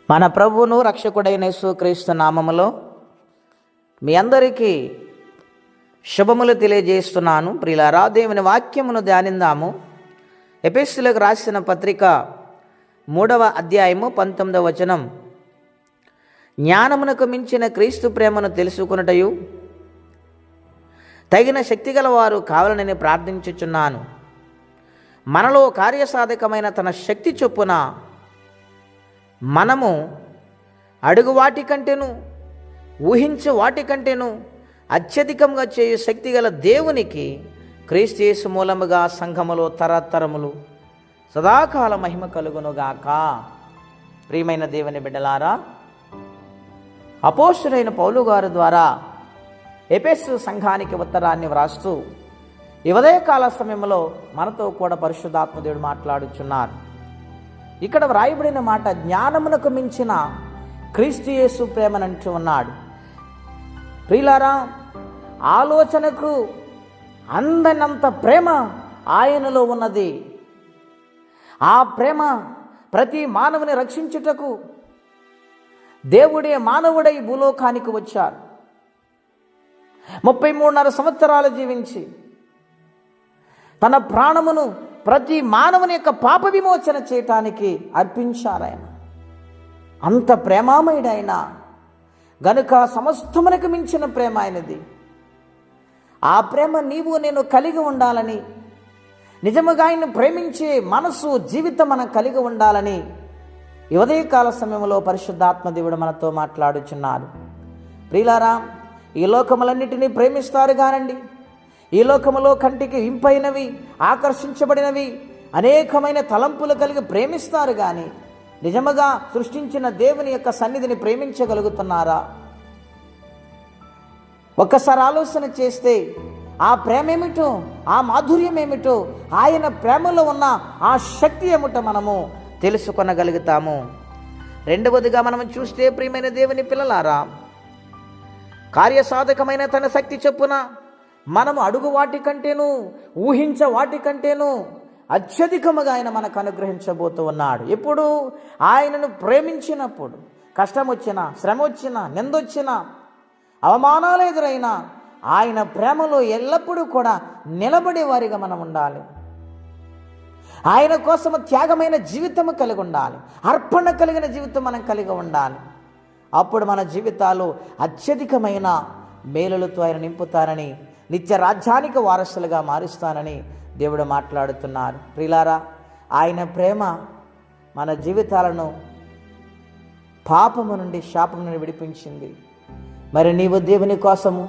మన ప్రభువును రక్షకుడైన యేసుక్రీస్తు నామములో మీ అందరికీ శుభములు తెలియజేస్తున్నాను. ప్రియులారా, దేవుని వాక్యమును ధ్యానిందాము. ఎఫెసీయులకు రాసిన పత్రిక 3వ అధ్యాయము 19వ వచనం. జ్ఞానమునకు మించిన క్రీస్తు ప్రేమను తెలుసుకొనుటయు తగిన శక్తిగల వారు కావాలని ప్రార్థించుచున్నాను. మనలో కార్యసాధకమైన తన శక్తి చొప్పున మనము అడుగు వాటి కంటేను ఊహించు వాటి కంటేను అత్యధికంగా చేయు శక్తిగల దేవునికి క్రీస్తు యేసు మూలముగా సంఘములో తరతరములు సదాకాల మహిమ కలుగునుగాక. ప్రియమైన దేవుని బిడ్డలారా, అపోస్తలుడైన పౌలు గారి ద్వారా ఎఫెసు సంఘానికి ఉత్తరాన్ని వ్రాస్తూ ఈ ఉదయకాల సమయంలో మనతో కూడా పరిశుద్ధాత్మ దేవుడు మాట్లాడుచున్నారు. ఇక్కడ వ్రాయబడిన మాట జ్ఞానమునకు మించిన క్రీస్తు యేసు ప్రేమనంటూ ఉన్నాడు. ప్రియులారా, ఆలోచనకు అందనంత ప్రేమ ఆయనలో ఉన్నది. ఆ ప్రేమ ప్రతి మానవుని రక్షించుటకు దేవుడే మానవుడై భూలోకానికి వచ్చాడు. 33.5 సంవత్సరాలు జీవించి తన ప్రాణమును ప్రతి మానవుని యొక్క పాప విమోచన చేయటానికి అర్పించారాయన. అంత ప్రేమామయుడైన గనుక సమస్తమునకు మించిన ప్రేమ ఆయనది. ఆ ప్రేమ నీవు నేను కలిగి ఉండాలని, నిజముగా ఆయన్ని ప్రేమించే మనసు జీవితం మనం కలిగి ఉండాలని ఈ ఉదయకాల సమయంలో పరిశుద్ధాత్మ దేవుడు మనతో మాట్లాడుచున్నారు. ప్రియులారా, ఈ లోకములన్నిటినీ ప్రేమిస్తారు కానండి, ఈ లోకములో కంటికి ఇంపైనవి, ఆకర్షించబడినవి అనేకమైన తలంపులు కలిగి ప్రేమిస్తారు కానీ నిజముగా సృష్టించిన దేవుని యొక్క సన్నిధిని ప్రేమించగలుగుతున్నారా? ఒక్కసారి ఆలోచన చేస్తే ఆ ప్రేమ ఏమిటో, ఆ మాధుర్యం ఏమిటో, ఆయన ప్రేమలో ఉన్న ఆ శక్తి ఏమిటో మనము తెలుసుకొనగలుగుతాము. రెండవదిగా మనం చూస్తే, ప్రియమైన దేవుని పిల్లలారా, కార్యసాధకమైన తన శక్తి చొప్పున మనము అడుగు వాటి కంటేను ఊహించ వాటి కంటేను అత్యధికముగా ఆయన మనకు అనుగ్రహించబోతూ ఉన్నాడు. ఎప్పుడు ఆయనను ప్రేమించినప్పుడు, కష్టం వచ్చినా, శ్రమ వచ్చినా, నిందొచ్చినా, అవమానాలు ఎదురైనా ఆయన ప్రేమలో ఎల్లప్పుడూ కూడా నిలబడే వారిగా మనం ఉండాలి. ఆయన కోసము త్యాగమైన జీవితము కలిగి ఉండాలి. అర్పణ కలిగిన జీవితం మనం కలిగి ఉండాలి. అప్పుడు మన జీవితాలు అత్యధికమైన మేలులతో ఆయన నింపుతారని, నిత్య రాజ్యానికి వారసులుగా మారుస్తానని దేవుడు మాట్లాడుతున్నారు. ప్రియులారా, ఆయన ప్రేమ మన జీవితాలను పాపము నుండి, శాపము నుండి విడిపించింది. మరి నీవు దేవుని కోసము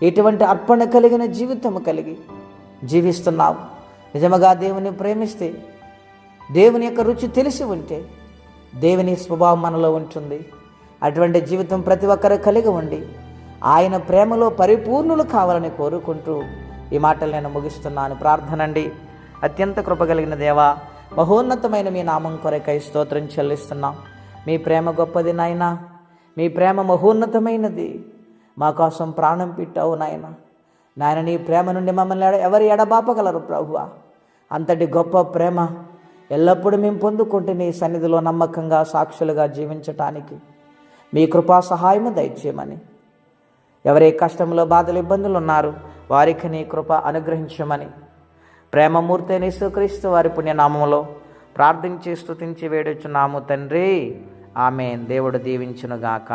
ఎటువంటి అర్పణ కలిగిన జీవితము కలిగి జీవిస్తున్నావు? నిజముగా దేవుని ప్రేమిస్తే, దేవుని యొక్క రుచి తెలిసి ఉంటే దేవుని స్వభావం మనలో ఉంటుంది. అటువంటి జీవితం ప్రతి ఒక్కరు కలిగి ఉండి ఆయన ప్రేమలో పరిపూర్ణులు కావాలని కోరుకుంటూ ఈ మాటలు నేను ముగిస్తున్నాను. ప్రార్థనండి. అత్యంత కృపగలిగిన దేవా, మహోన్నతమైన మీ నామం కొరకై స్తోత్రం చెల్లిస్తున్నాం. మీ ప్రేమ గొప్పది నాయనా, మీ ప్రేమ మహోన్నతమైనది. మా కోసం ప్రాణం పెట్టావు నాయన. నాయన, నీ ప్రేమ నుండి మమ్మల్ని ఎవరు ఎడబాపగలరు ప్రభువా? అంతటి గొప్ప ప్రేమ ఎల్లప్పుడూ మేము పొందుకుంటే నీ సన్నిధిలో నమ్మకంగా సాక్షులుగా జీవించటానికి మీ కృపా సహాయము దయచేయమని, ఎవరే కష్టంలో, బాధలు, ఇబ్బందులు ఉన్నారు వారికి నీ కృప అనుగ్రహించమని ప్రేమమూర్తి అయిన యేసుక్రీస్తు వారి పుణ్యనామములో ప్రార్థించి స్తుతించి వేడుచున్నాము తండ్రి. ఆమేన్. దేవుడు దీవించునుగాక.